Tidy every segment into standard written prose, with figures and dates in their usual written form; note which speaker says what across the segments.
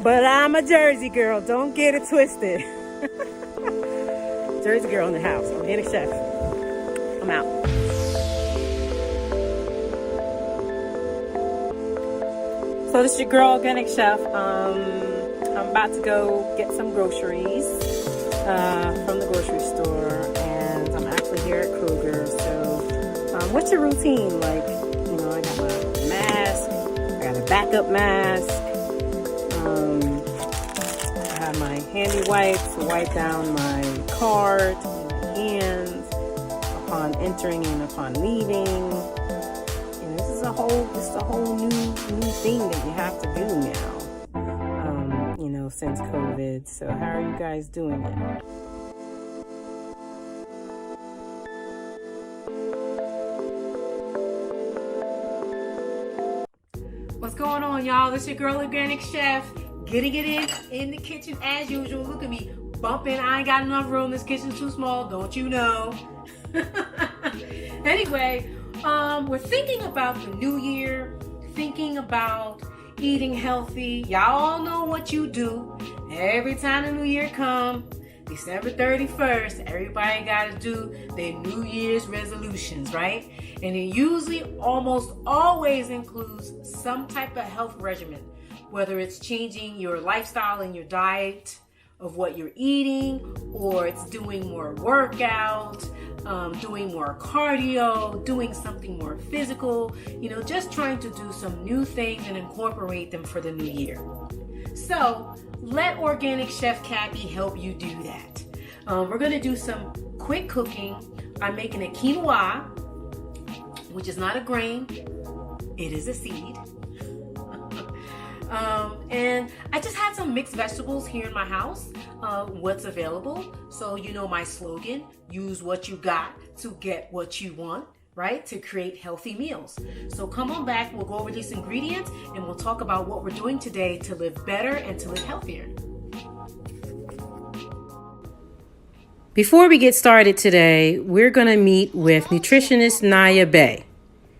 Speaker 1: But I'm a Jersey girl. Don't get it twisted. Jersey girl in the house. Organic chef. I'm out. So this is your girl, Organic Chef. I'm about to go get some groceries from the grocery store, and I'm actually here at Kroger. So, what's your routine? Like, you know, I got my mask, I got a backup mask. I have my handy wipes to wipe down my cart, my hands upon entering and upon leaving. This is a whole new thing that you have to do now. Since COVID. So how are you guys doing it? What's going on, y'all? This is your girl, Organic Chef. Getting it in the kitchen as usual. Look at me bumping. I ain't got enough room. This kitchen's too small. Don't you know? Anyway. We're thinking about the new year, thinking about eating healthy. Y'all all know what you do. Every time the new year comes, December 31st, everybody got to do their New Year's resolutions, right? And it usually almost always includes some type of health regimen, whether it's changing your lifestyle and your diet of what you're eating, or it's doing more workout, doing more cardio, doing something more physical, just trying to do some new things and incorporate them for the new year. So let Organic Chef Kathy help you do that. We're going to do some quick cooking. I'm making a quinoa, which is not a grain, it is a seed. And I just had some mixed vegetables here in my house, what's available. So my slogan, use what you got to get what you want, right? To create healthy meals. So come on back, we'll go over these ingredients and we'll talk about what we're doing today to live better and to live healthier. Before we get started today, we're going to meet with nutritionist Naya Bay.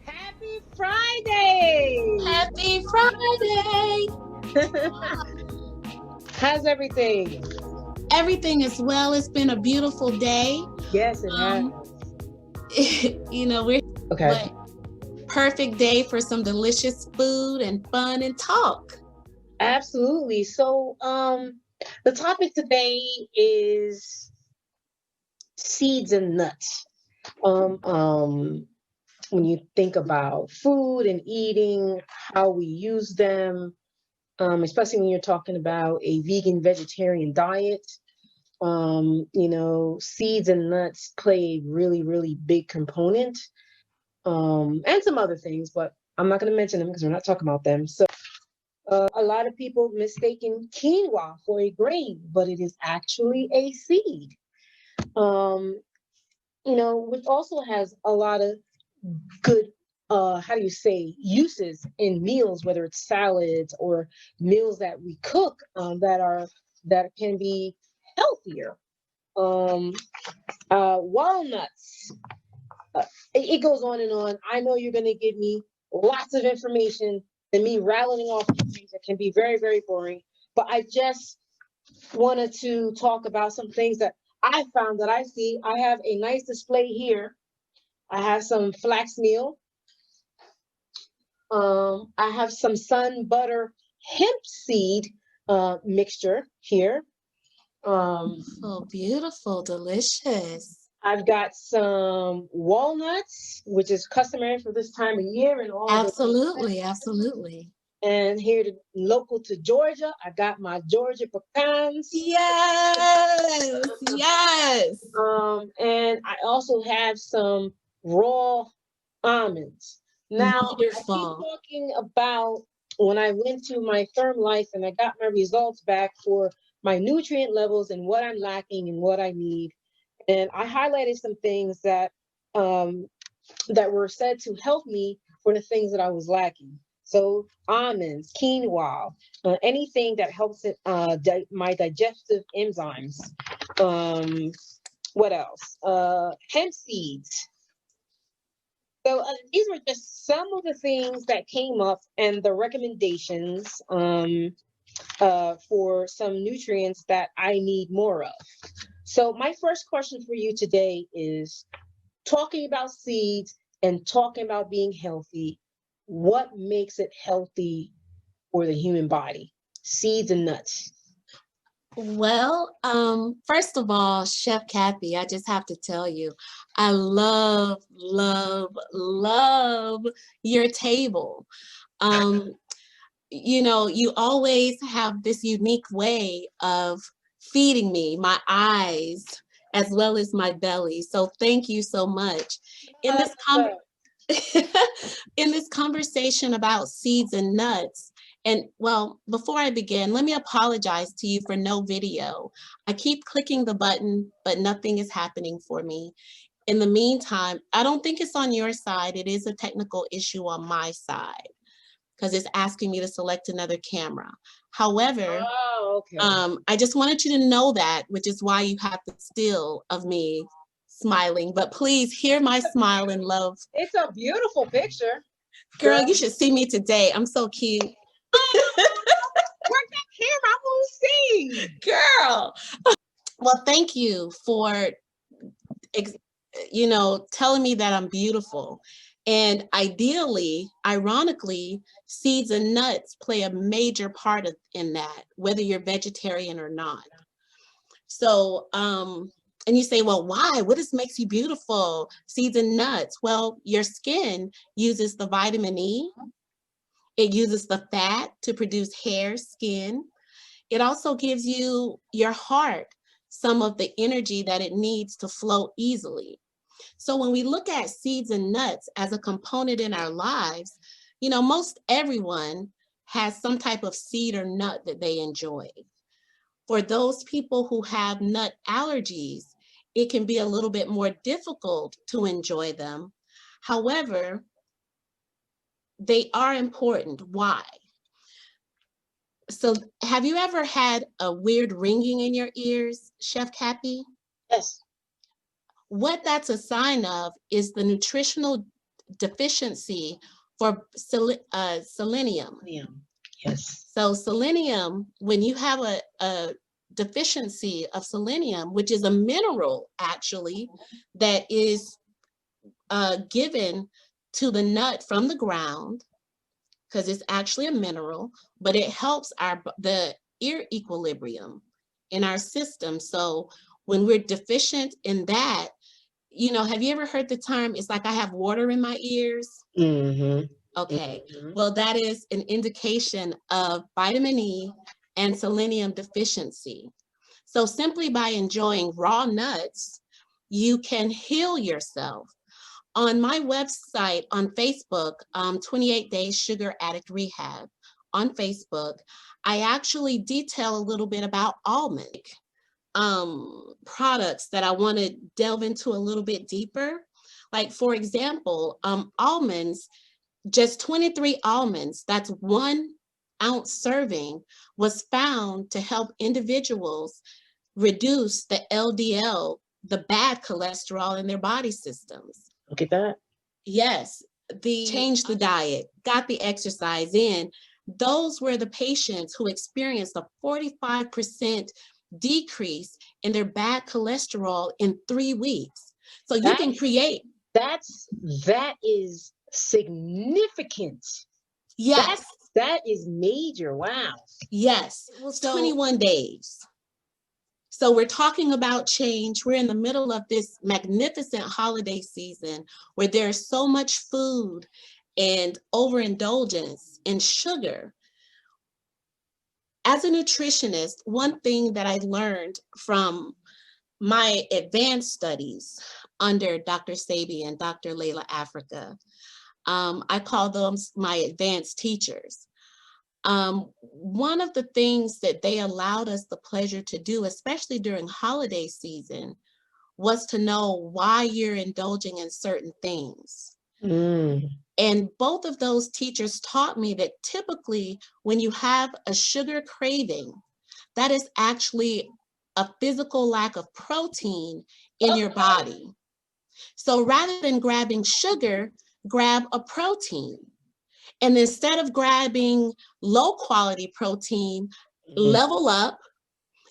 Speaker 2: Happy Friday!
Speaker 3: Happy Friday!
Speaker 2: How's everything?
Speaker 3: Everything is well. It's been a beautiful day.
Speaker 2: Yes, it has.
Speaker 3: We're perfect day for some delicious food and fun and talk.
Speaker 2: Absolutely. So, the topic today is seeds and nuts. When you think about food and eating, how we use them, especially when you're talking about a vegan vegetarian diet, seeds and nuts play a really, really big component, and some other things, but I'm not going to mention them because we're not talking about them. So a lot of people mistaken quinoa for a grain, but it is actually a seed, which also has a lot of good uses in meals, whether it's salads or meals that we cook that can be healthier. Walnuts, it goes on and on. I know you're going to give me lots of information and me rattling off things that can be very, very boring, but I just wanted to talk about some things that I found that I see. I have a nice display here. I have some flax meal. I have some sun butter hemp seed mixture here.
Speaker 3: Beautiful, delicious.
Speaker 2: I've got some walnuts, which is customary for this time of year, and all.
Speaker 3: Absolutely.
Speaker 2: And here, local to Georgia, I got my Georgia pecans.
Speaker 3: Yes.
Speaker 2: And I also have some raw almonds. Now,
Speaker 3: Wonderful.
Speaker 2: I keep talking about when I went to my Therm Life and I got my results back for my nutrient levels and what I'm lacking and what I need. And I highlighted some things that were said to help me for the things that I was lacking. So almonds, quinoa, anything that helps my digestive enzymes. What else? Hemp seeds. So these were just some of the things that came up and the recommendations. for some nutrients that I need more of. So my first question for you today is, talking about seeds and talking about being healthy, what makes it healthy for the human body? Seeds and nuts.
Speaker 3: Well, first of all, Chef Kathy, I just have to tell you, I love, love, love your table. Um, you know, you always have this unique way of feeding me, my eyes, as well as my belly. So thank you so much. In this in this conversation about seeds and nuts, and well, before I begin, let me apologize to you for no video. I keep clicking the button, but nothing is happening for me. In the meantime, I don't think it's on your side. It is a technical issue on my side because it's asking me to select another camera. However,
Speaker 2: okay.
Speaker 3: I just wanted you to know that, which is why you have the still of me smiling. But please hear my smile and love.
Speaker 2: It's a beautiful picture.
Speaker 3: Girl, you should see me today. I'm so cute.
Speaker 2: Work that camera, I won't see.
Speaker 3: Girl. Well, thank you for, telling me that I'm beautiful. And ideally, ironically, seeds and nuts play a major part in that, whether you're vegetarian or not. So, and you say, well, why? What makes you beautiful? Seeds and nuts. Well, your skin uses the vitamin E. It uses the fat to produce hair, skin. It also gives your heart some of the energy that it needs to flow easily. So when we look at seeds and nuts as a component in our lives, most everyone has some type of seed or nut that they enjoy. For those people who have nut allergies, it can be a little bit more difficult to enjoy them. However, they are important. Why? So have you ever had a weird ringing in your ears, Chef Cappy?
Speaker 2: Yes.
Speaker 3: What that's a sign of is the nutritional deficiency for selenium.
Speaker 2: Yes.
Speaker 3: So selenium, when you have a deficiency of selenium, which is a mineral actually that is given to the nut from the ground, because it's actually a mineral, but it helps the ear equilibrium in our system. So when we're deficient in that, have you ever heard the term, it's like I have water in my ears?
Speaker 2: Mm-hmm.
Speaker 3: Okay, well, that is an indication of vitamin E and selenium deficiency. So simply by enjoying raw nuts, you can heal yourself. On my website, on Facebook, 28 Days Sugar Addict Rehab, on Facebook, I actually detail a little bit about almond products that I want to delve into a little bit deeper. Like, for example, almonds, just 23 almonds, that's 1 ounce serving, was found to help individuals reduce the LDL, the bad cholesterol in their body systems.
Speaker 2: Look at that.
Speaker 3: Yes, change the diet, got the exercise in. Those were the patients who experienced a 45% decrease in their bad cholesterol in 3 weeks. So you can create.
Speaker 2: That is significant.
Speaker 3: Yes.
Speaker 2: That is major. Wow.
Speaker 3: Yes. It was 21 days. So we're talking about change. We're in the middle of this magnificent holiday season where there's so much food and overindulgence and sugar. As a nutritionist, one thing that I learned from my advanced studies under Dr. Sabi and Dr. Layla Africa, I call them my advanced teachers. One of the things that they allowed us the pleasure to do, especially during holiday season, was to know why you're indulging in certain things. And both of those teachers taught me that typically when you have a sugar craving, that is actually a physical lack of protein in your body. So rather than grabbing sugar, grab a protein. And instead of grabbing low quality protein, level up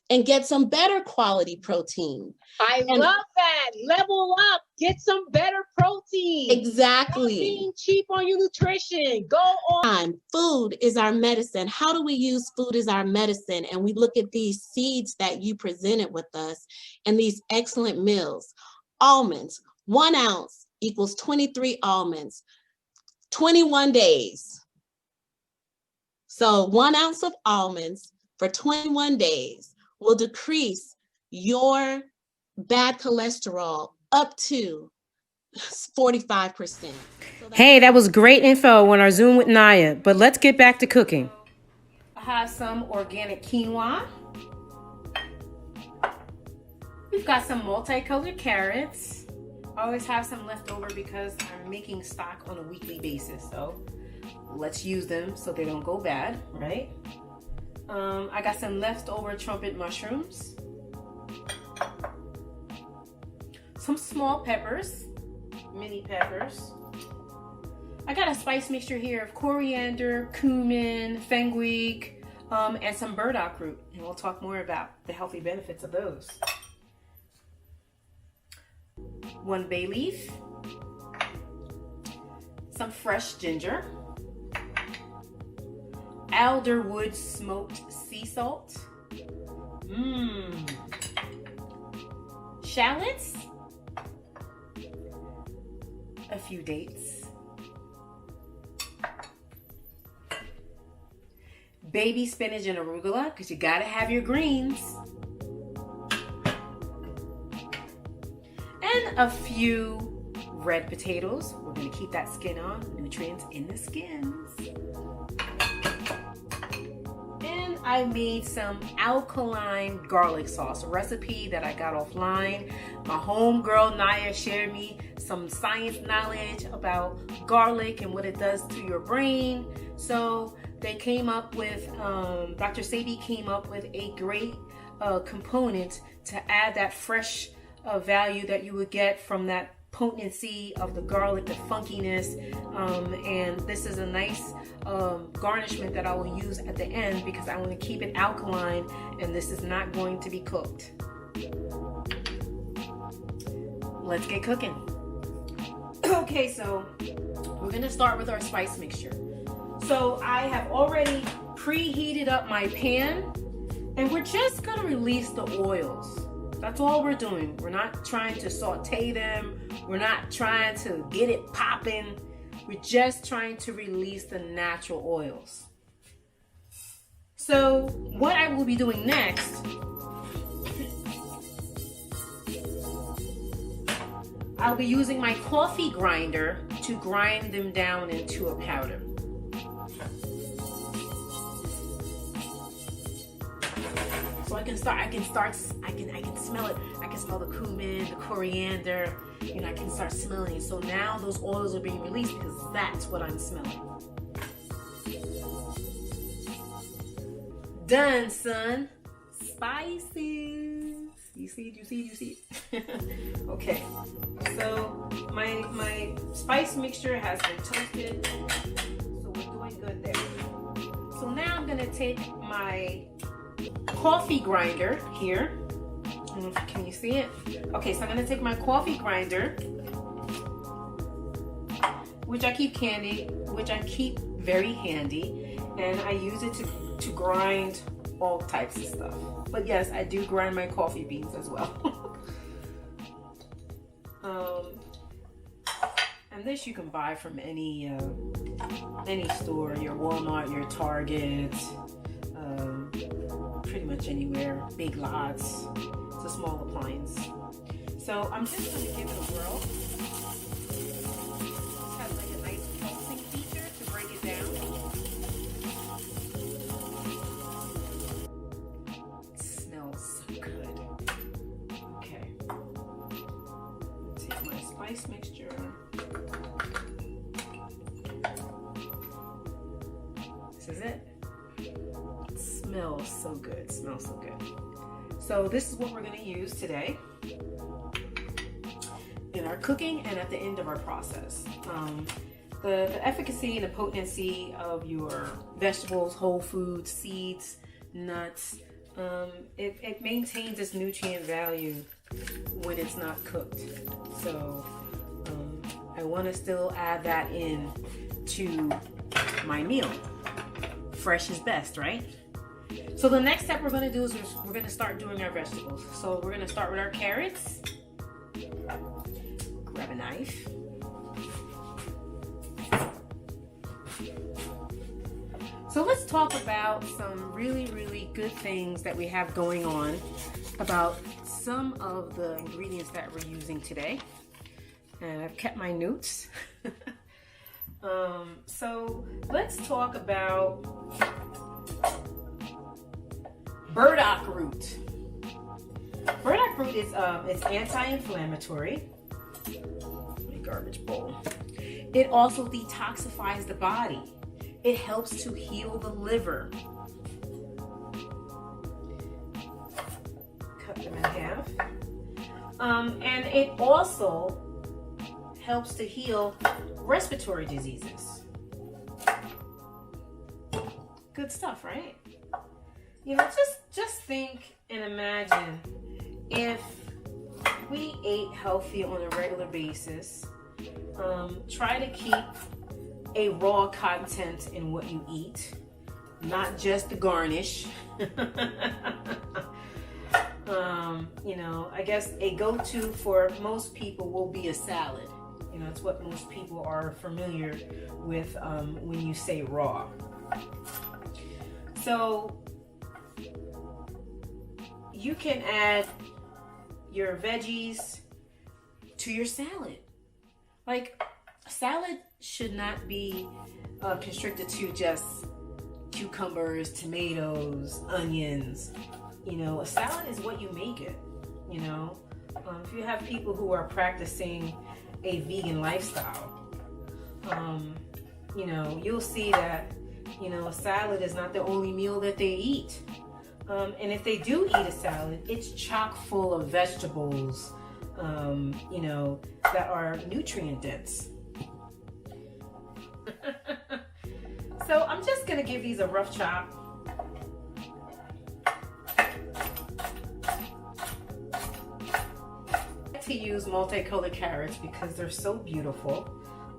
Speaker 3: and get some better quality protein.
Speaker 2: I love that. Level up, get some better protein.
Speaker 3: Exactly.
Speaker 2: Stop being cheap on your nutrition. Go on.
Speaker 3: Food is our medicine. How do we use food as our medicine? And we look at these seeds that you presented with us and these excellent meals. Almonds, 1 ounce equals 23 almonds, 21 days. So 1 ounce of almonds for 21 days will decrease your bad cholesterol up to 45%.
Speaker 1: Hey, that was great info on our Zoom with Naya, but let's get back to cooking. I have some organic quinoa. We've got some multicolored carrots. I always have some left over because I'm making stock on a weekly basis, so let's use them so they don't go bad, right? I got some leftover trumpet mushrooms, some small peppers, mini peppers. I got a spice mixture here of coriander, cumin, fenugreek, and some burdock root, and we'll talk more about the healthy benefits of those. 1 bay leaf, some fresh ginger, alderwood smoked sea salt, shallots, a few dates, baby spinach and arugula, because you gotta have your greens, and a few red potatoes. We're gonna keep that skin on, nutrients in the skins. And I made some alkaline garlic sauce, a recipe that I got offline. My homegirl Naya shared me some science knowledge about garlic and what it does to your brain. So they came up with, Dr. Sebi came up with a great component to add that fresh value that you would get from that potency of the garlic, the funkiness, and this is a nice garnishment that I will use at the end because I want to keep it alkaline and this is not going to be cooked. Let's get cooking. Okay, so we're going to start with our spice mixture. So I have already preheated up my pan and we're just going to release the oils. That's all we're doing. We're not trying to saute them. We're not trying to get it popping. We're just trying to release the natural oils. So what I will be doing next, I'll be using my coffee grinder to grind them down into a powder. So I can smell it. I can smell the cumin, the coriander, I can start smelling it. So now those oils are being released because that's what I'm smelling. Done, son. Spices. You see it? Okay. So my spice mixture has been toasted. So we're doing good there. So now I'm gonna take my coffee grinder here. Can you see it? Okay, so I'm gonna take my coffee grinder, which I keep very handy, and I use it to grind all types of stuff. But yes, I do grind my coffee beans as well. And this you can buy from any store, your Walmart, your Target, pretty much anywhere, Big Lots. It's a small appliance. So I'm just going to give it a whirl. This has like a nice pulsing feature to break it down. It smells so good. Okay. Take my spice mixture. This is it. Smells so good. Smells so good. So this is what we're going to use today in our cooking and at the end of our process. the efficacy and the potency of your vegetables, whole foods, seeds, nuts, it maintains its nutrient value when it's not cooked. So I want to still add that in to my meal. Fresh is best, right? So the next step we're going to do is we're going to start doing our vegetables. So we're going to start with our carrots. Grab a knife. So let's talk about some really, really good things that we have going on about some of the ingredients that we're using today. And I've kept my notes. So let's talk about burdock root. Burdock root is it's anti-inflammatory. My garbage bowl. It also detoxifies the body. It helps to heal the liver. Cut them in half. And it also helps to heal respiratory diseases. Good stuff, right? You know, just think and imagine if we ate healthy on a regular basis. Try to keep a raw content in what you eat, not just the garnish. You know, I guess a go-to for most people will be a salad. You know, it's what most people are familiar with when you say raw. So you can add your veggies to your salad. Like, salad should not be constricted to just cucumbers, tomatoes, onions. You know, a salad is what you make it. You know, if you have people who are practicing a vegan lifestyle, you know, you'll see that, you know, a salad is not the only meal that they eat. And if they do eat a salad, it's chock full of vegetables, you know, that are nutrient dense. So I'm just gonna give these a rough chop. I like to use multicolored carrots because they're so beautiful,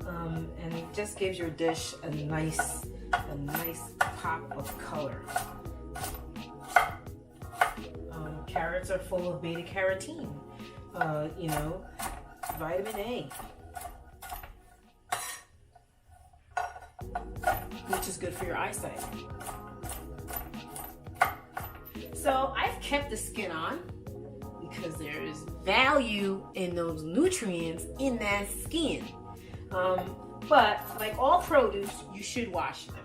Speaker 1: and it just gives your dish a nice pop of color. Carrots are full of beta carotene, you know, vitamin A, which is good for your eyesight. So I've kept the skin on because there is value in those nutrients in that skin. But like all produce, you should wash them.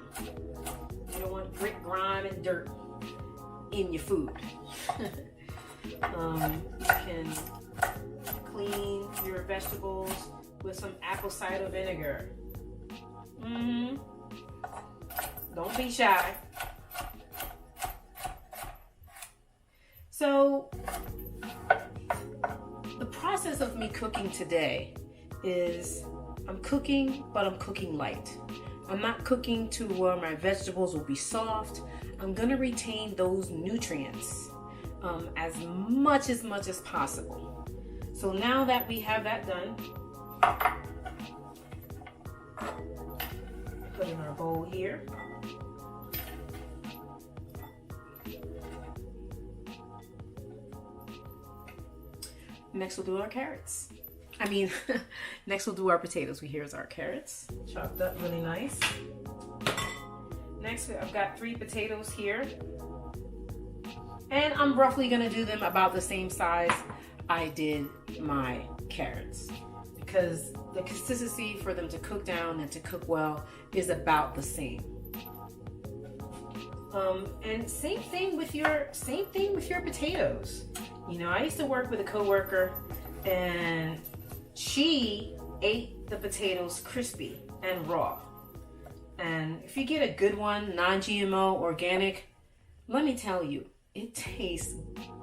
Speaker 1: You don't want grit, grime, and dirt in your food. You can clean your vegetables with some apple cider vinegar. Don't be shy. So the process of me cooking today is I'm cooking, but I'm cooking light. I'm not cooking to where my vegetables will be soft. I'm gonna retain those nutrients as much as possible. So now that we have that done, put in our bowl here. Next we'll do our carrots. Next we'll do our potatoes. Here's our carrots, chopped up really nice. Next, I've got 3 potatoes here. And I'm roughly gonna do them about the same size I did my carrots, because the consistency for them to cook down and to cook well is about the same. And same thing with your potatoes. You know, I used to work with a coworker, and she ate the potatoes crispy and raw. And if you get a good one, non-GMO, organic, let me tell you, it tastes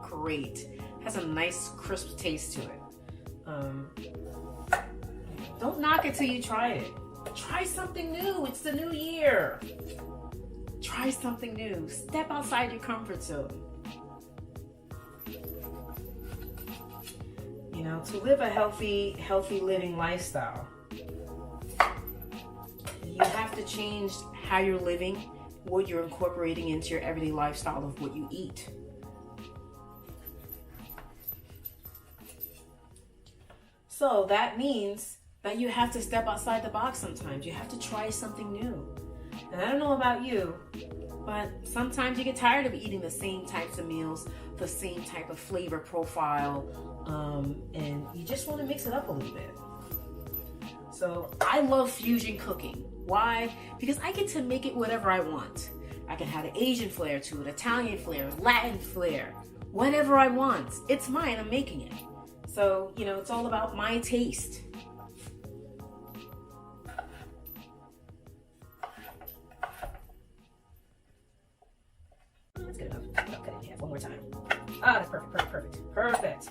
Speaker 1: great. Has a nice crisp taste to it. Don't knock it till you try it. Try something new. It's the new year. Try something new. Step outside your comfort zone. You know, to live a healthy living lifestyle, you have to change how you're living, what you're incorporating into your everyday lifestyle of what you eat. So that means that you have to step outside the box sometimes. You have to try something new. And I don't know about you, but sometimes you get tired of eating the same types of meals, the same type of flavor profile, and you just want to mix it up a little bit. So I love fusion cooking. Why? Because I get to make it whatever I want. I can have an Asian flair to it, Italian flair, Latin flair, whatever I want. It's mine, I'm making it. So, you know, it's all about my taste. That's good enough. I'll cut it in half one more time. Ah, that's perfect.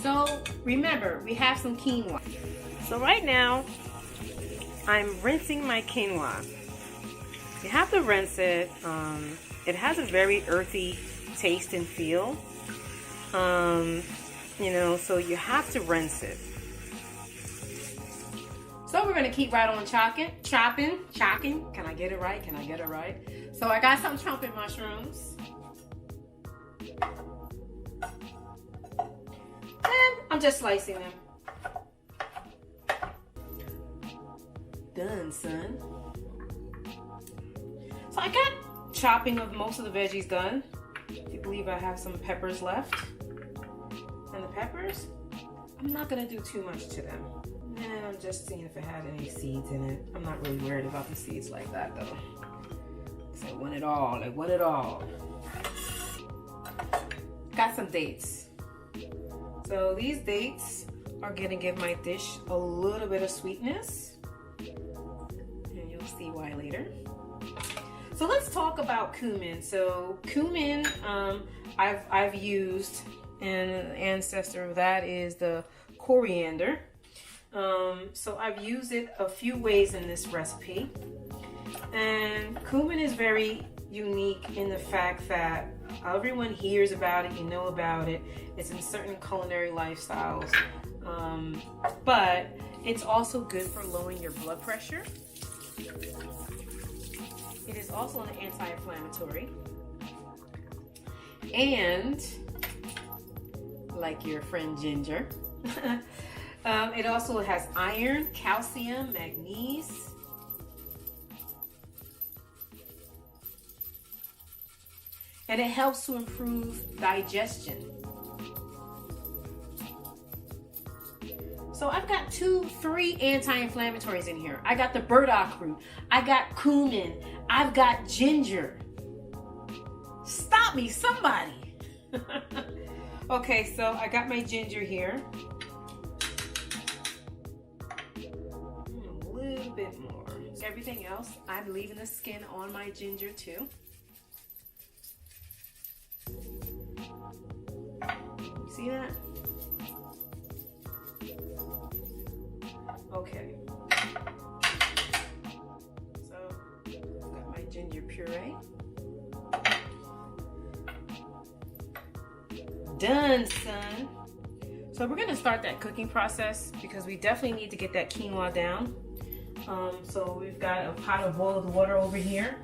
Speaker 1: So remember, we have some quinoa. So right now, I'm rinsing my quinoa. You have to rinse it. It has a very earthy taste and feel. You know, so you have to rinse it. So we're gonna keep right on chopping. Can I get it right? So I got some trumpet mushrooms. And I'm just slicing them. Done, son. So I got chopping of most of the veggies done. If you believe I have some peppers left. And the peppers, I'm not gonna do too much to them. And I'm just seeing if it had any seeds in it. I'm not really worried about the seeds like that though. So I want it all. Got some dates. So these dates are gonna give my dish a little bit of sweetness. And you'll see why later. So let's talk about cumin. So cumin, I've used, and an ancestor of that is the coriander. So I've used it a few ways in this recipe. And cumin is very unique in the fact that everyone hears about it, you know about it. It's in certain culinary lifestyles. But it's also good for lowering your blood pressure. It is also an anti-inflammatory. And, like your friend Ginger, it also has iron, calcium, magnesium. And it helps to improve digestion. So I've got 3 anti-inflammatories in here. I got the burdock root, I got cumin, I've got ginger. Stop me, somebody. Okay, so I got my ginger here. A little bit more. Everything else, I'm leaving the skin on my ginger too. You see that? Okay. So, got my ginger puree. Done, son. So we're gonna start that cooking process because we definitely need to get that quinoa down. So we've got a pot of boiled water over here.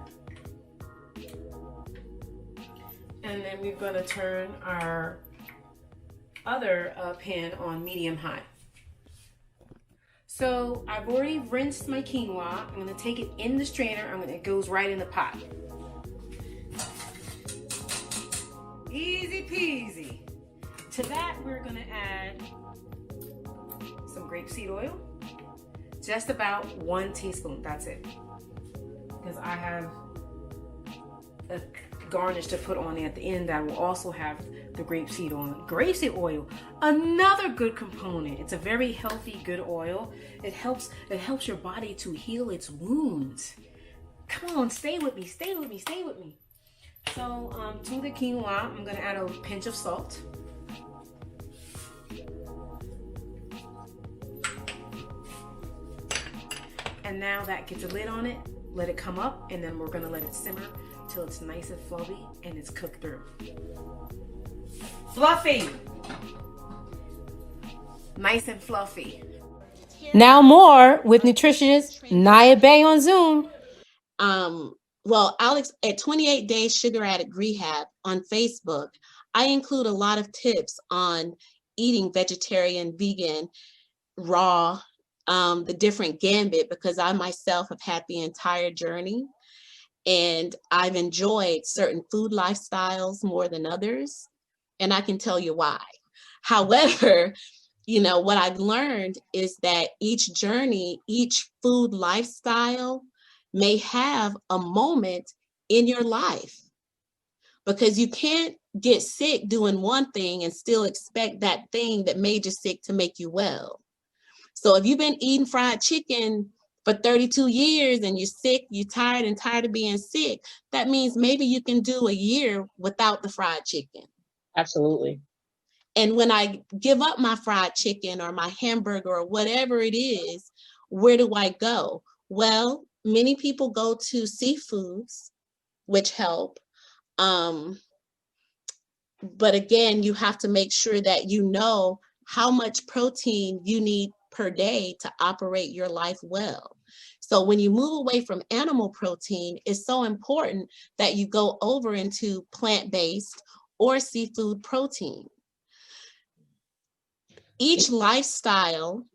Speaker 1: And then we're gonna turn our other pan on medium high. So I've already rinsed my quinoa. I'm gonna take it in the strainer. It goes right in the pot. Easy peasy. To that, we're gonna add some grapeseed oil. Just about 1 teaspoon, that's it. Because I have a garnish to put on at the end that will also have the grapeseed oil. Grapeseed oil, another good component. It's a very healthy, good oil. It helps your body to heal its wounds. Come on, stay with me. So to the quinoa, I'm gonna add a pinch of salt. And now that gets a lid on it, let it come up, and then we're gonna let it simmer till it's nice and fluffy and it's cooked through. Fluffy. Nice and fluffy. Now more with nutritionist Nia Bay on Zoom.
Speaker 3: Well, Alex, at 28 Days Sugar Addict Rehab on Facebook, I include a lot of tips on eating vegetarian, vegan, raw, the different gambit, because I myself have had the entire journey and I've enjoyed certain food lifestyles more than others, and I can tell you why. However, you know, what I've learned is that each journey, each food lifestyle may have a moment in your life, because you can't get sick doing one thing and still expect that thing that made you sick to make you well. So if you've been eating fried chicken for 32 years and you're sick, you're tired of being sick, that means maybe you can do a year without the fried chicken.
Speaker 2: Absolutely.
Speaker 3: And when I give up my fried chicken or my hamburger or whatever it is, where do I go? Well, many people go to seafoods, which help. But again, you have to make sure that you know how much protein you need per day to operate your life well. So when you move away from animal protein, it's so important that you go over into plant-based or seafood protein. Each lifestyle,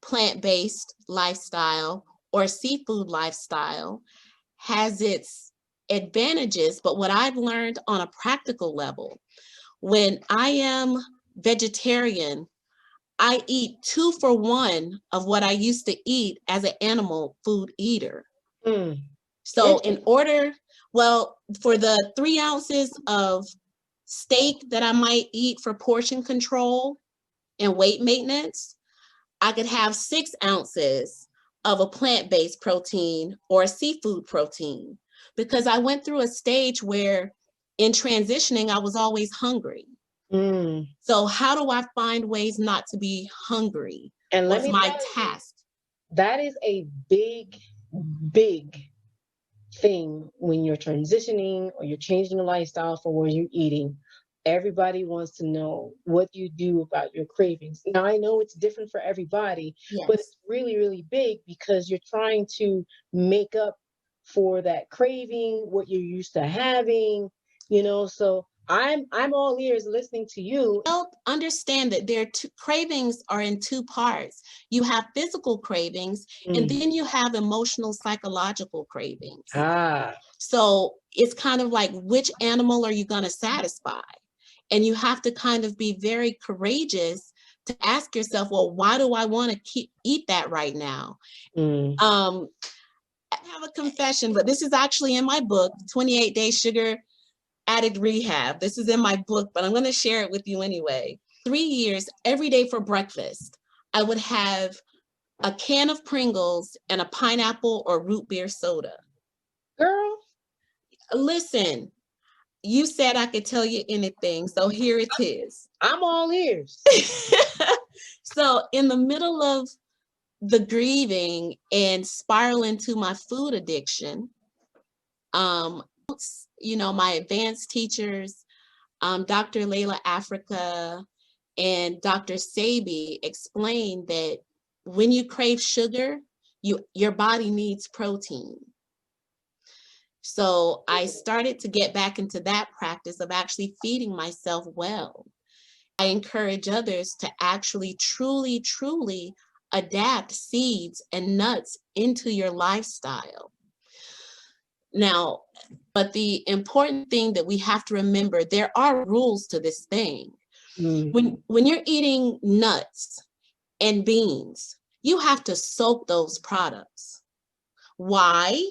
Speaker 3: plant-based lifestyle or seafood lifestyle, has its advantages, but what I've learned on a practical level, when I am vegetarian, I eat 2 for 1 of what I used to eat as an animal food eater. So in order, well, for the 3 ounces of steak that I might eat for portion control and weight maintenance, I could have 6 ounces of a plant-based protein or a seafood protein, because I went through a stage where in transitioning, I was always hungry. So how do I find ways not to be hungry?
Speaker 2: And
Speaker 3: What's my task?
Speaker 2: That is a big, big thing when you're transitioning or you're changing your lifestyle for where you're eating. Everybody wants to know what you do about your cravings. Now, I know it's different for everybody,
Speaker 3: Yes.
Speaker 2: but it's really, really big because you're trying to make up for that craving, what you're used to having, you know. So I'm all ears listening to you.
Speaker 3: Help understand that cravings are in 2 parts. You have physical cravings, and then you have emotional, psychological cravings. So it's kind of like, which animal are you going to satisfy? And you have to kind of be very courageous to ask yourself, well, why do I want to eat that right now? I have a confession, but this is actually in my book, 28 Days Sugar Addict Rehab. This is in my book, but I'm going to share it with you anyway. 3 years, every day for breakfast, I would have a can of Pringles and a pineapple or root beer soda.
Speaker 2: Girl,
Speaker 3: listen, you said I could tell you anything, so here it is.
Speaker 2: I'm all ears.
Speaker 3: So in the middle of the grieving and spiraling to my food addiction, you know, my advanced teachers, Dr. Layla Africa and Dr. Sabi explained that when you crave sugar, your body needs protein. So I started to get back into that practice of actually feeding myself well. I encourage others to actually truly, truly adapt seeds and nuts into your lifestyle. Now, but the important thing that we have to remember, there are rules to this thing. When you're eating nuts and beans, you have to soak those products. Why?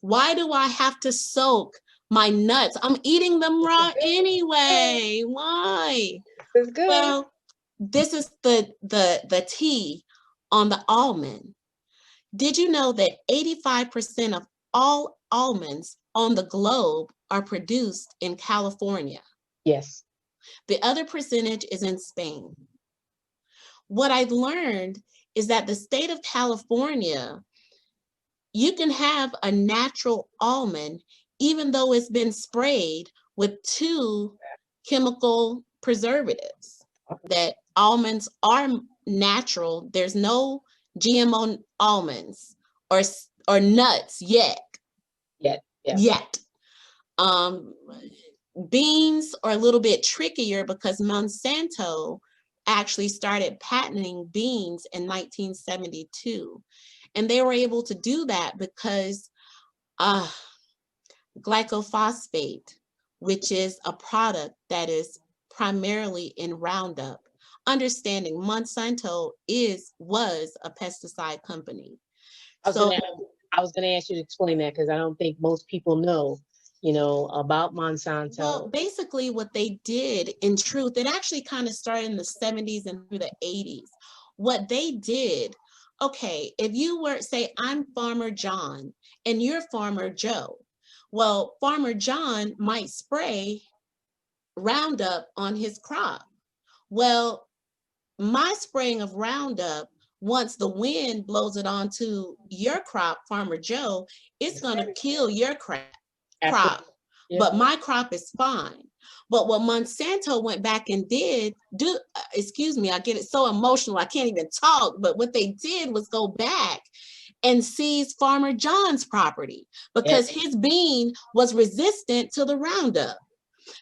Speaker 3: Why do I have to soak my nuts? I'm eating them raw anyway. Why?
Speaker 2: It's good.
Speaker 3: Well, this is the tea on the almond. Did you know that 85% of all almonds on the globe are produced in California?
Speaker 2: Yes.
Speaker 3: The other percentage is in Spain. What I've learned is that the state of California you can have a natural almond, even though it's been sprayed with 2 chemical preservatives. That almonds are natural. There's no GMO almonds or nuts yet. Yet. Beans are a little bit trickier because Monsanto actually started patenting beans in 1972. And they were able to do that because glyphosate, which is a product that is primarily in Roundup, understanding Monsanto was a pesticide company.
Speaker 2: I was gonna ask you to explain that because I don't think most people know, about Monsanto.
Speaker 3: Well, basically what they did, in truth, it actually kind of started in the 70s and through the 80s. What they did, okay, if you were, say, I'm Farmer John and you're Farmer Joe. Well, Farmer John might spray Roundup on his crop. Well, my spraying of Roundup, once the wind blows it onto your crop, Farmer Joe, it's going to kill your crop. Yeah. But my crop is fine. But what Monsanto went back and excuse me, I get it so emotional, I can't even talk, but what they did was go back and seize Farmer John's property because his bean was resistant to the Roundup.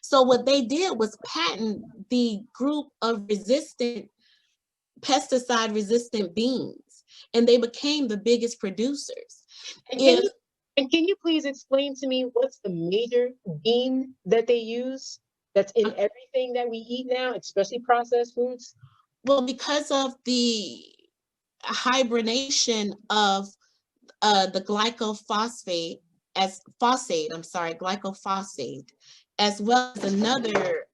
Speaker 3: So what they did was patent the group of pesticide-resistant beans, and they became the biggest producers.
Speaker 2: And can you please explain to me what's the major bean that they use that's in everything that we eat now, especially processed foods?
Speaker 3: Well, because of the hibernation of the glyphosate, as well as another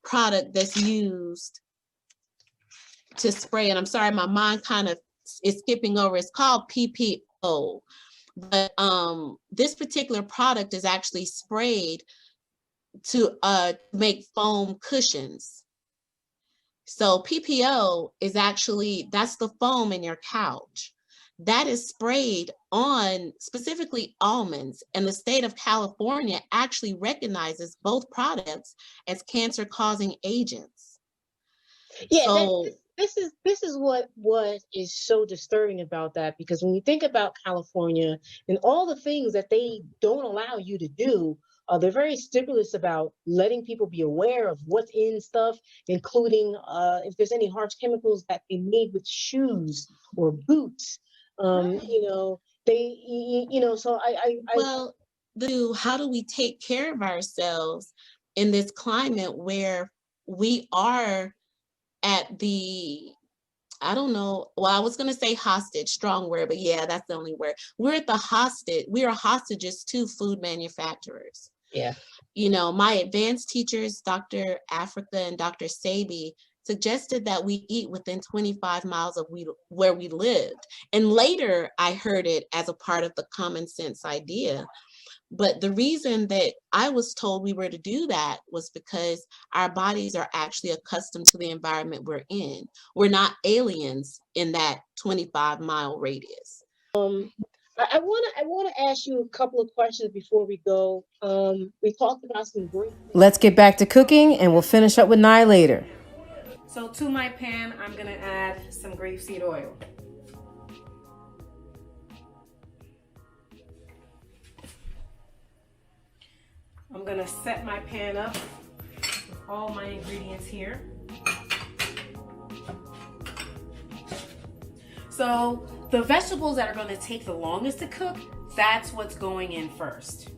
Speaker 3: product that's used to spray. And I'm sorry, my mind kind of is skipping over. It's called PPO. But this particular product is actually sprayed to make foam cushions. So PPO is actually, that's the foam in your couch. That is sprayed on specifically almonds, and the state of California actually recognizes both products as cancer-causing agents.
Speaker 2: Yeah, so this is what is so disturbing about that, because when you think about California and all the things that they don't allow you to do, they're very stipulous about letting people be aware of what's in stuff, including if there's any harsh chemicals that they made with shoes or boots. Right.
Speaker 3: How do we take care of ourselves in this climate where we are at the, I don't know, well, I was going to say hostage, strong word, but yeah, that's the only word. We're at the hostage. We are hostages to food manufacturers.
Speaker 2: Yeah.
Speaker 3: My advanced teachers, Dr. Africa and Dr. Sabi, suggested that we eat within 25 miles of where we lived. And later I heard it as a part of the common sense idea. But the reason that I was told we were to do that was because our bodies are actually accustomed to the environment we're in. We're not aliens in that 25-mile radius.
Speaker 2: I want to ask you a couple of questions before we go. We talked about some great.
Speaker 1: Let's get back to cooking, and we'll finish up with Nye later. So to my pan, I'm gonna add some grapeseed oil. I'm gonna set my pan up with all my ingredients here. So the vegetables that are gonna take the longest to cook, that's what's going in first.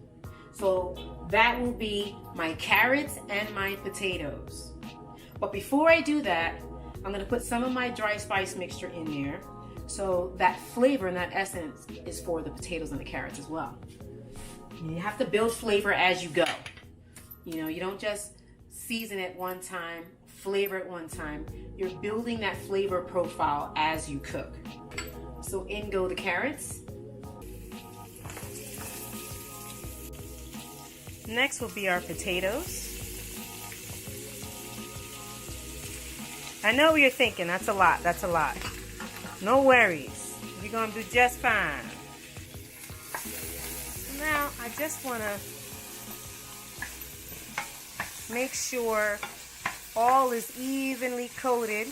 Speaker 1: So that will be my carrots and my potatoes. But before I do that, I'm gonna put some of my dry spice mixture in there. So that flavor and that essence is for the potatoes and the carrots as well. You have to build flavor as you go. You don't just season it one time, flavor it one time. You're building that flavor profile as you cook. So in go the carrots. Next will be our potatoes. I know what you're thinking, that's a lot. No worries. You're gonna do just fine. Now, I just wanna make sure all is evenly coated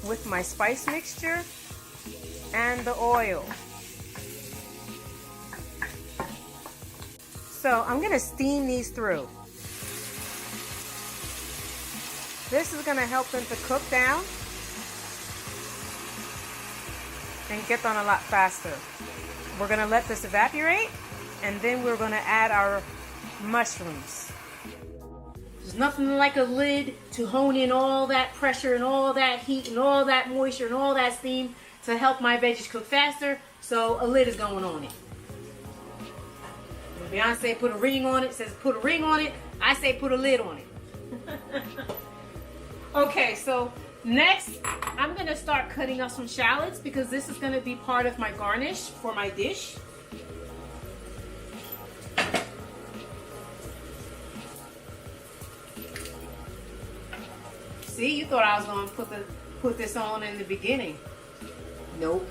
Speaker 1: with my spice mixture and the oil. So I'm gonna steam these through. This is gonna help them to cook down and get done a lot faster. We're gonna let this evaporate, and then we're gonna add our mushrooms. There's nothing like a lid to hone in all that pressure and all that heat and all that moisture and all that steam to help my veggies cook faster, so a lid is going on it. When Beyonce put a ring on it, says put a ring on it, I say put a lid on it. Okay, so next I'm gonna start cutting up some shallots because this is gonna be part of my garnish for my dish. See, you thought I was gonna put this on in the beginning. Nope.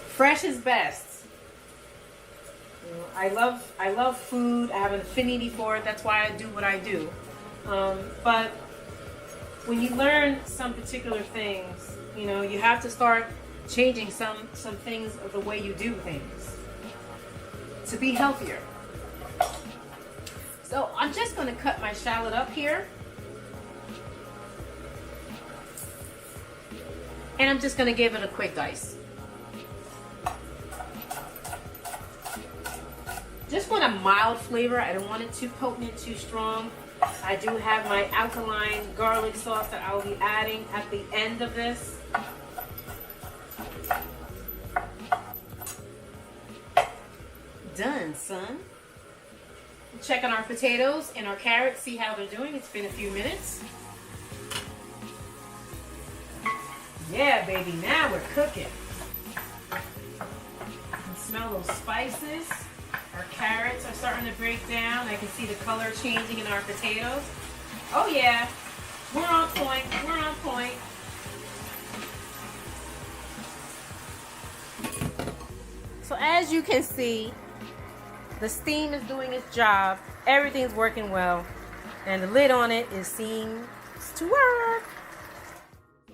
Speaker 1: Fresh is best. You know, I love food. I have an affinity for it. That's why I do what I do. But when you learn some particular things, you know, you have to start changing some things of the way you do things to be healthier. So I'm just going to cut my shallot up here. And I'm just going to give it a quick dice. Just want a mild flavor. I don't want it too potent and too strong. I do have my alkaline garlic sauce that I will be adding at the end of this. Done, son. Check on our potatoes and our carrots, see how they're doing. It's been a few minutes. Yeah, baby, now we're cooking. You can smell those spices. Our carrots are starting to break down. I can see the color changing in our potatoes. Oh yeah, we're on point, we're on point. So as you can see, the steam is doing its job. Everything's working well. And the lid on it is seems to work.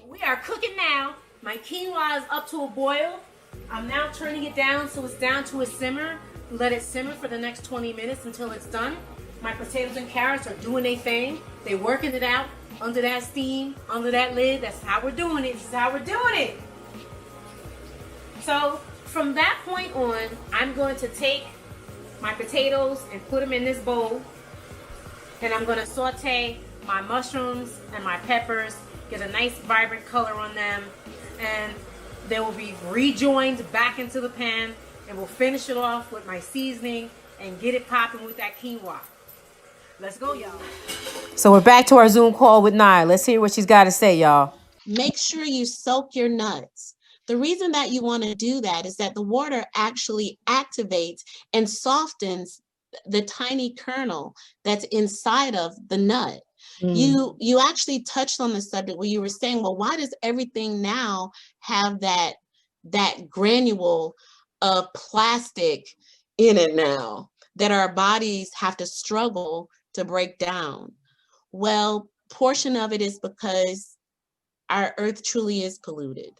Speaker 1: We are cooking now. My quinoa is up to a boil. I'm now turning it down so it's down to a simmer. Let it simmer for the next 20 minutes until it's done. My potatoes and carrots are doing their thing. They're working it out under that steam, under that lid. That's how we're doing it. This is how we're doing it. So from that point on, I'm going to take my potatoes and put them in this bowl. And I'm going to saute my mushrooms and my peppers, get a nice vibrant color on them. And they will be rejoined back into the pan. And we'll finish it off with my seasoning and get it popping with that quinoa. Let's go, y'all. So we're back to our Zoom call with Nia. Let's hear what she's got to say, y'all.
Speaker 3: Make sure you soak your nuts. The reason that you want to do that is that the water actually activates and softens the tiny kernel that's inside of the nut. You actually touched on the subject where you were saying, well, why does everything now have that granule of plastic in it now that our bodies have to struggle to break down? Well, portion of it is because our earth truly is polluted.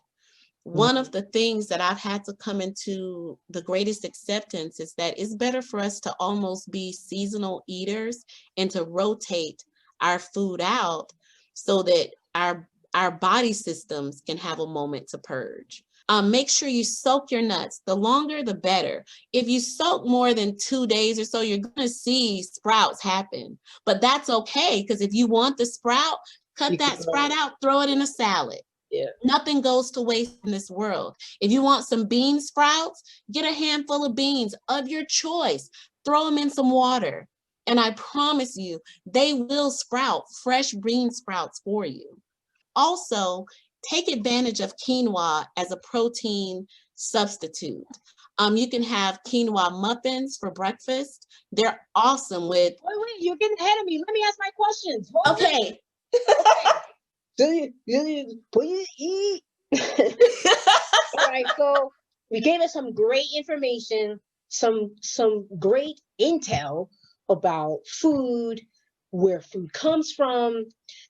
Speaker 3: One of the things that I've had to come into the greatest acceptance is that it's better for us to almost be seasonal eaters and to rotate our food out so that our body systems can have a moment to purge. Make sure you soak your nuts. The longer, the better. If you soak more than 2 days or so, you're going to see sprouts happen. But that's okay, because if you want the sprout, cut that sprout out, throw it in a salad.
Speaker 2: Yeah.
Speaker 3: Nothing goes to waste in this world. If you want some bean sprouts, get a handful of beans of your choice. Throw them in some water. And I promise you, they will sprout fresh bean sprouts for you. Also, take advantage of quinoa as a protein substitute. You can have quinoa muffins for breakfast. They're awesome with...
Speaker 2: Wait, you're getting ahead of me. Let me ask my questions.
Speaker 3: Okay.
Speaker 2: Please eat. All right, so we gave us some great information, some great intel about food, where food comes from,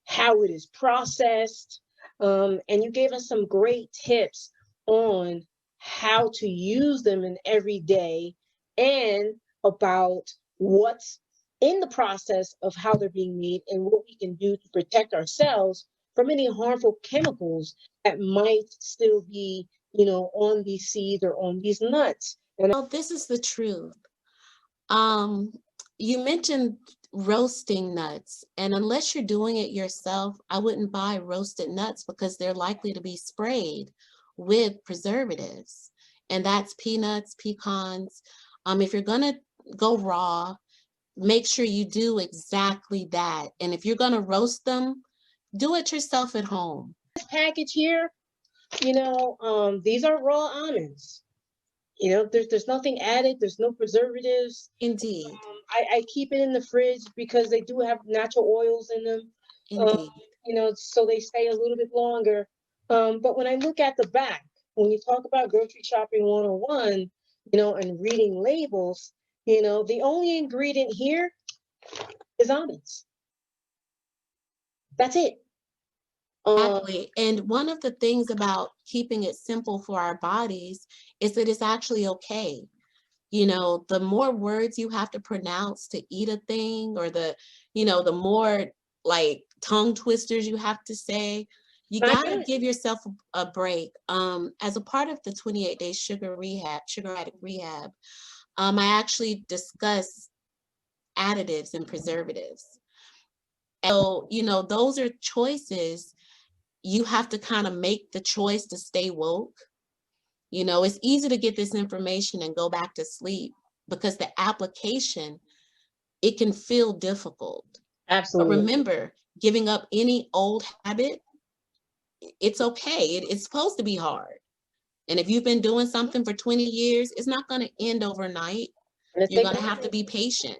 Speaker 2: how it is processed, and you gave us some great tips on how to use them in every day and about what's in the process of how they're being made and what we can do to protect ourselves from any harmful chemicals that might still be, on these seeds or on these nuts. And
Speaker 3: Well, this is the truth. Um, you mentioned roasting nuts, and unless you're doing it yourself, I wouldn't buy roasted nuts because they're likely to be sprayed with preservatives, and that's peanuts, pecans. If you're gonna go raw, make sure you do exactly that. And if you're gonna roast them, do it yourself at home.
Speaker 2: this package here, these are raw almonds. There's nothing added. There's no preservatives.
Speaker 3: Indeed,
Speaker 2: I keep it in the fridge because they do have natural oils in them.
Speaker 3: indeed.
Speaker 2: So they stay a little bit longer. But when I look at the back, when you talk about grocery shopping 101, and reading labels, the only ingredient here is almonds. That's it.
Speaker 3: Exactly. And one of the things about keeping it simple for our bodies is that it's actually okay. The more words you have to pronounce to eat a thing, or the more like tongue twisters you have to say, you got to give yourself a break. As a part of the 28-day sugar addict rehab, I actually discuss additives and preservatives. So, those are choices. You have to kind of make the choice to stay woke. It's easy to get this information and go back to sleep because the application, it can feel difficult.
Speaker 2: Absolutely.
Speaker 3: But remember, giving up any old habit, it's okay. It's supposed to be hard. And if you've been doing something for 20 years, it's not going to end overnight. You're going to have to be patient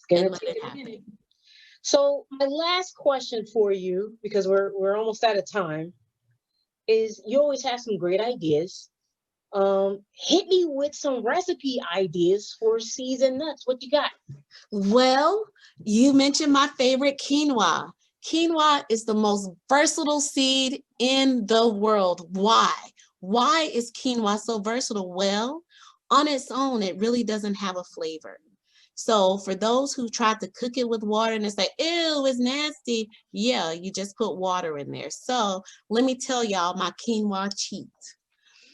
Speaker 3: and let it happen.
Speaker 2: So my last question for you, because we're almost out of time, is you always have some great ideas. Hit me with some recipe ideas for seeds and nuts. What you got?
Speaker 3: Well, you mentioned my favorite, quinoa. Quinoa is the most versatile seed in the world. Why? Why is quinoa so versatile? Well, on its own, it really doesn't have a flavor. So for those who tried to cook it with water and it's like, ew, it's nasty. Yeah, you just put water in there. So let me tell y'all my quinoa cheat.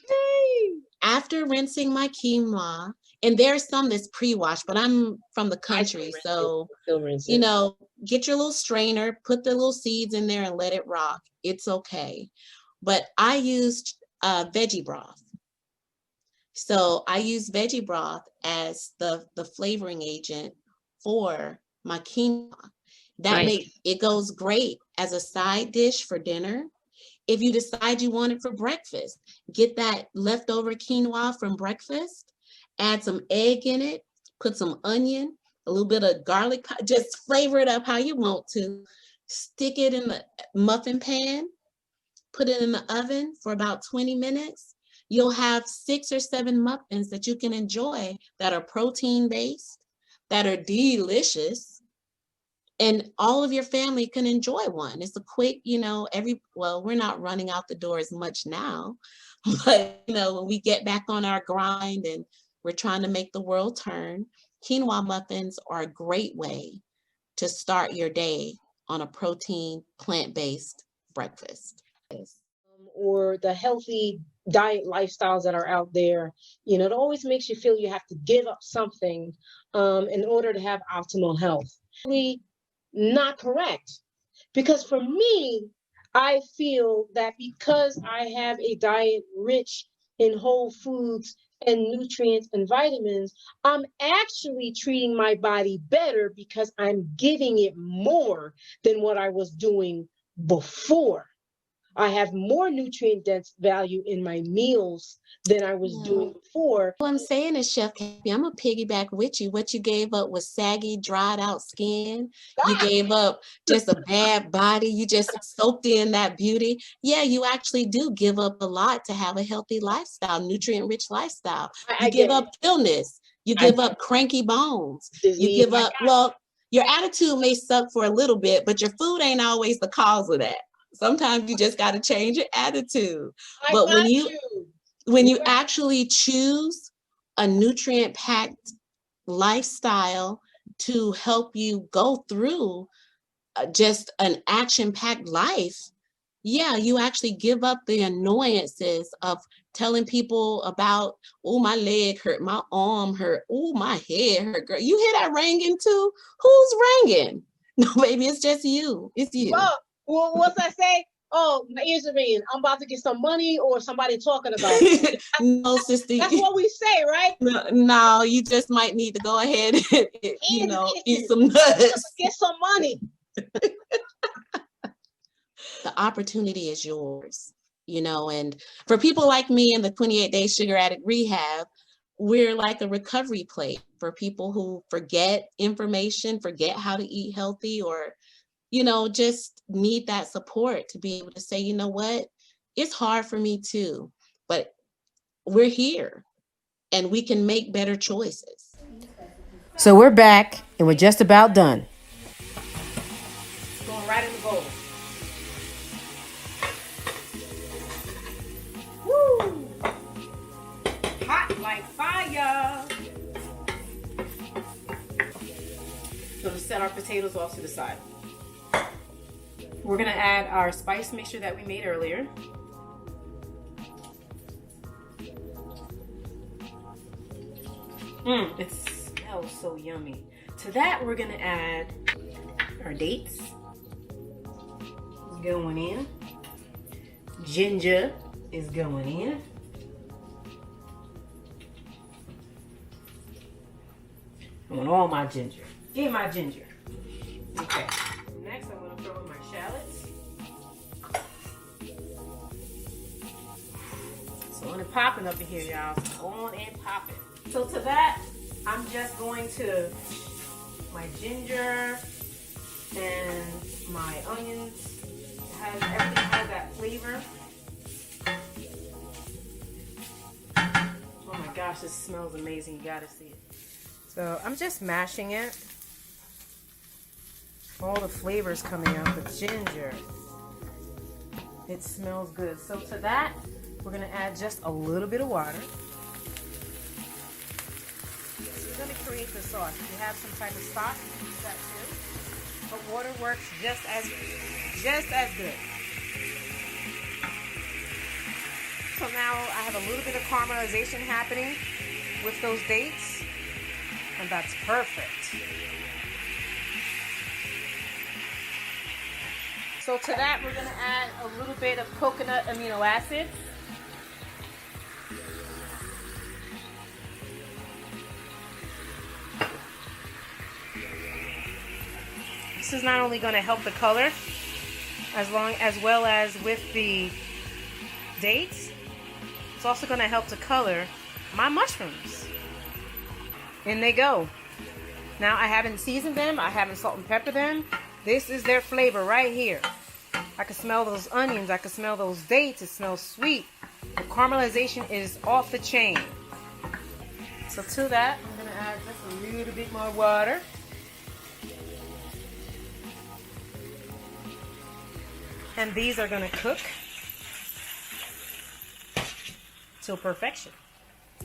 Speaker 2: Hey.
Speaker 3: After rinsing my quinoa, and there's some that's pre-washed, but I'm from the country, so get your little strainer, put the little seeds in there and let it rock. It's okay. But I used veggie broth. So I use veggie broth as the flavoring agent for my quinoa. That makes it goes great as a side dish for dinner. If you decide you want it for breakfast, get that leftover quinoa from breakfast, add some egg in it, put some onion, a little bit of garlic, just flavor it up how you want to. Stick it in the muffin pan, put it in the oven for about 20 minutes. You'll have 6 or 7 muffins that you can enjoy that are protein-based, that are delicious, and all of your family can enjoy one. It's a quick, we're not running out the door as much now, but when we get back on our grind and we're trying to make the world turn, quinoa muffins are a great way to start your day on a protein, plant-based breakfast.
Speaker 2: Or the healthy diet lifestyles that are out there, it always makes you feel you have to give up something in order to have optimal health. Really not correct. Because for me, I feel that because I have a diet rich in whole foods and nutrients and vitamins, I'm actually treating my body better because I'm giving it more than what I was doing before. I have more nutrient dense value in my meals than I was doing before.
Speaker 3: What I'm saying is, Chef Kathy, I'm gonna piggyback with you. What you gave up was saggy, dried out skin. You gave up just a bad body. You just soaked in that beauty. Yeah, you actually do give up a lot to have a healthy lifestyle, nutrient-rich lifestyle. You give up illness. You give up cranky bones. You give up, well, your attitude may suck for a little bit, but your food ain't always the cause of that. Sometimes you just got to change your attitude. But when you actually choose a nutrient-packed lifestyle to help you go through just an action-packed life, yeah, you actually give up the annoyances of telling people about, oh, my leg hurt, my arm hurt, oh, my head hurt. Girl, you hear that ringing too? Who's ringing? No, baby, it's just you. It's you.
Speaker 2: Well, what's that say? Oh, my ears are ringing. I'm about to get some money or somebody talking about it.
Speaker 3: No, sister.
Speaker 2: That's what we say, right?
Speaker 3: No, you just might need to go ahead and, eat some nuts.
Speaker 2: Get some money.
Speaker 3: The opportunity is yours, and for people like me in the 28-day sugar addict rehab, we're like a recovery plate for people who forget information, forget how to eat healthy, or just need that support to be able to say, you know what, it's hard for me too, but we're here and we can make better choices.
Speaker 1: So we're back and we're just about done. Going right in the bowl. Woo! Hot like fire. So to set our potatoes off to the side. We're gonna add our spice mixture that we made earlier. It smells so yummy. To that, we're gonna add our dates. Going in. Ginger is going in. I want all my ginger. Give me my ginger. Okay. Next, I'm gonna throw in my shallots. It's on and popping up in here, y'all. It's on and popping. So to that, I'm just going to my ginger and my onions. Everything has that flavor. Oh my gosh, this smells amazing. You gotta see it. So I'm just mashing it. All the flavors coming out, the ginger. It smells good. So to that, we're gonna add just a little bit of water. So we're gonna create the sauce. If you have some type of stock, use that too. But water works just as good. So now I have a little bit of caramelization happening with those dates, and that's perfect. So to that, we're going to add a little bit of coconut amino acids. This is not only going to help the color, as well as with the dates, it's also going to help to color my mushrooms. In they go. Now I haven't seasoned them. I haven't salt and peppered them. This is their flavor right here. I can smell those onions. I can smell those dates. It smells sweet. The caramelization is off the chain. So to that, I'm going to add just a little bit more water. And these are going to cook till perfection.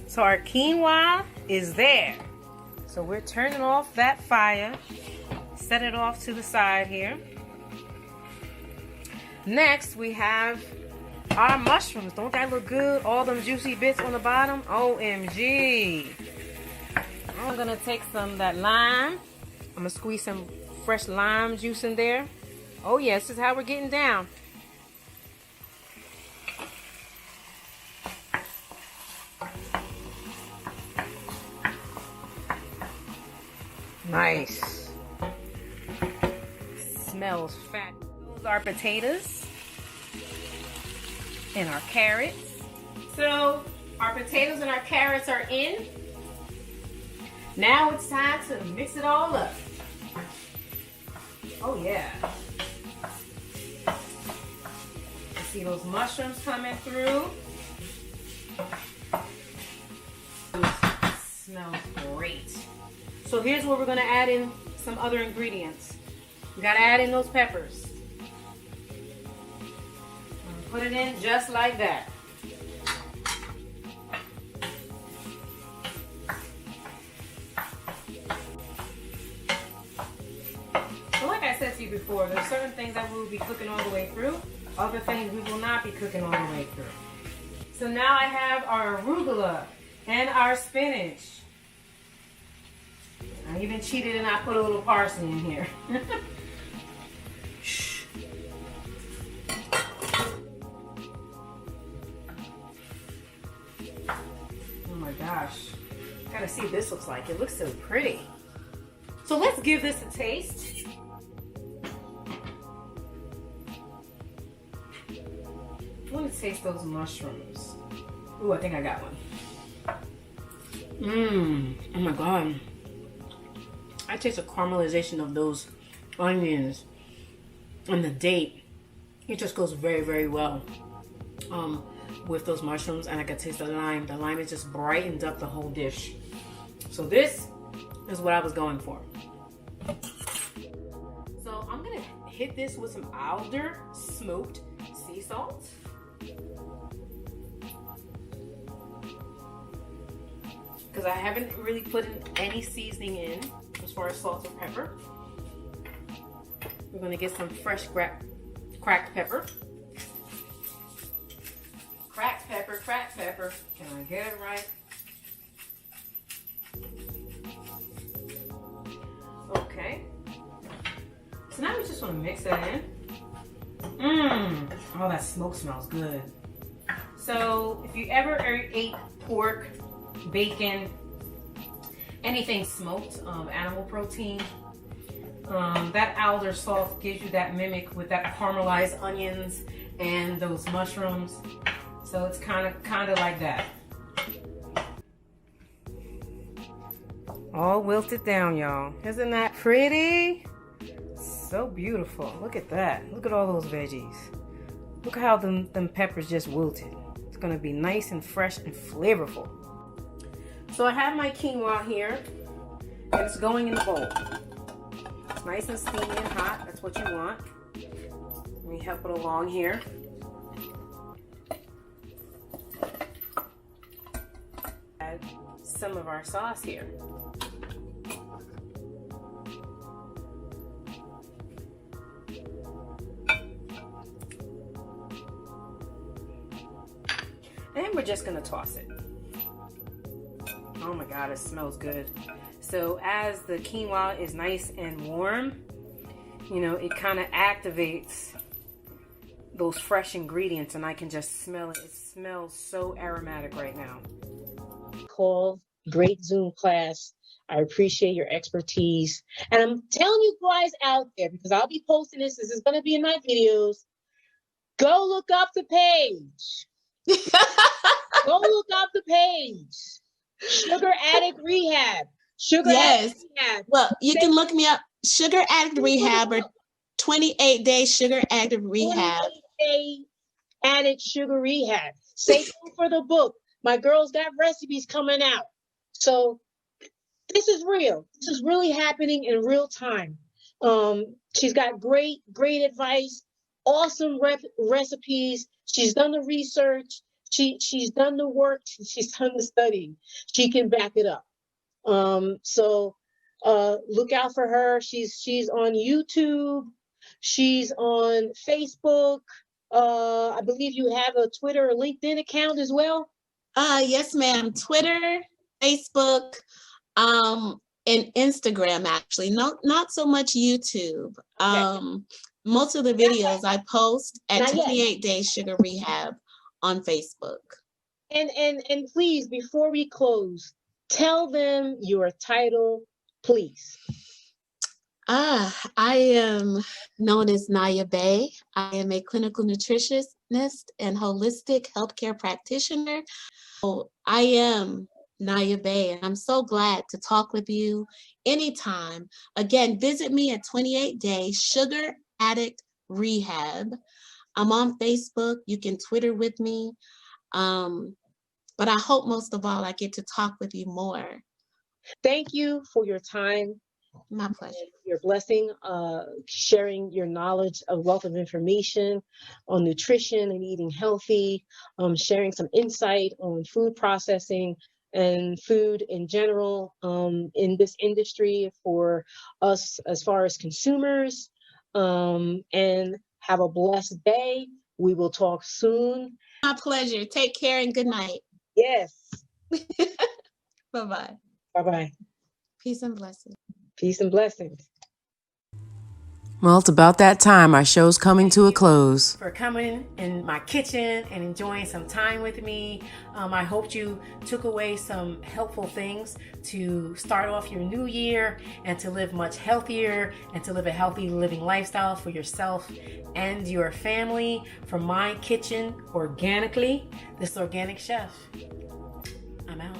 Speaker 1: So our quinoa is there. So we're turning off that fire. Set it off to the side here. Next, we have our mushrooms. Don't that look good? All them juicy bits on the bottom. OMG. I'm going to take some of that lime. I'm going to squeeze some fresh lime juice in there. Oh, yes, this is how we're getting down. Nice. Smells fat. Those are potatoes. and our carrots. So our potatoes and our carrots are in. Now it's time to mix it all up. Oh yeah. You see those mushrooms coming through. Smells great. So here's where we're gonna add in some other ingredients. We gotta add in those peppers. Put it in just like that. So like I said to you before, there's certain things that we will be cooking all the way through. Other things we will not be cooking all the way through. So now I have our arugula and our spinach. I even cheated and I put a little parsley in here. Oh my gosh. Gotta see what this looks like. It looks so pretty. So let's give this a taste. I want to taste those mushrooms. Ooh, I think I got one. Oh my god. I taste a caramelization of those onions and the date. It just goes very, very well with those mushrooms, and I can taste the lime. The lime has just brightened up the whole dish. So this is what I was going for. So I'm gonna hit this with some Alder smoked sea salt. Because I haven't really put any seasoning in as far as salt or pepper. We're gonna get some fresh cracked pepper. Cracked pepper. Can I get it right? Okay. So now we just want to mix that in. Oh, that smoke smells good. So if you ever ate pork, bacon, anything smoked, animal protein, that Alder salt gives you that mimic with that caramelized onions and those mushrooms. So it's kind of like that. All wilted down, y'all. Isn't that pretty? So beautiful. Look at that. Look at all those veggies. Look how them peppers just wilted. It's gonna be nice and fresh and flavorful. So I have my quinoa here, and it's going in the bowl. It's nice and steamy and hot. That's what you want. Let me help it along here. Add some of our sauce here. And we're just gonna toss it. Oh my god, it smells good. So as the quinoa is nice and warm, you know, it kind of activates those fresh ingredients, and I can just smell it. It smells so aromatic right now.
Speaker 2: Call, great Zoom class. I appreciate your expertise. And I'm telling you guys out there, because I'll be posting this is going to be in my videos, go look up the page. Go look up the page. Sugar Addict Rehab. Sugar Addict Rehab.
Speaker 3: Well, you can look me up. Sugar Addict Rehab or 28-day Sugar Addict Rehab.
Speaker 2: 28-day Addict Sugar Rehab. Stay tuned for the book. My girl's got recipes coming out. So this is real. This is really happening in real time. She's got great advice, awesome recipes. She's done the research. She's done the work. She's done the studying. She can back it up. So look out for her. She's on YouTube. She's on Facebook. I believe you have a Twitter or LinkedIn account as well.
Speaker 3: Yes, ma'am. Twitter, Facebook, and Instagram, actually. Not so much YouTube. Okay. Most of the videos I post at 28 Days Sugar Rehab on Facebook.
Speaker 2: And please, before we close, tell them your title, please.
Speaker 3: I am known as Naya Bay. I am a clinical nutritionist and holistic healthcare practitioner. So I am Naya Bay, and I'm so glad to talk with you anytime. Again, visit me at 28 Day Sugar Addict Rehab. I'm on Facebook. You can Twitter with me. But I hope most of all, I get to talk with you more.
Speaker 2: Thank you for your time.
Speaker 3: My pleasure.
Speaker 2: Your blessing, sharing your knowledge, a wealth of information on nutrition and eating healthy, sharing some insight on food processing and food in general in this industry for us as far as consumers. And have a blessed day. We will talk soon.
Speaker 3: My pleasure. Take care and good night.
Speaker 2: Yes.
Speaker 3: Bye-bye.
Speaker 2: Bye-bye.
Speaker 3: Peace and blessings.
Speaker 2: Peace and blessings.
Speaker 1: Well, it's about that time. Our show's coming to a close. For coming in my kitchen and enjoying some time with me. I hope you took away some helpful things to start off your new year and to live much healthier and to live a healthy living lifestyle for yourself and your family. From my kitchen, organically, this organic chef. I'm out.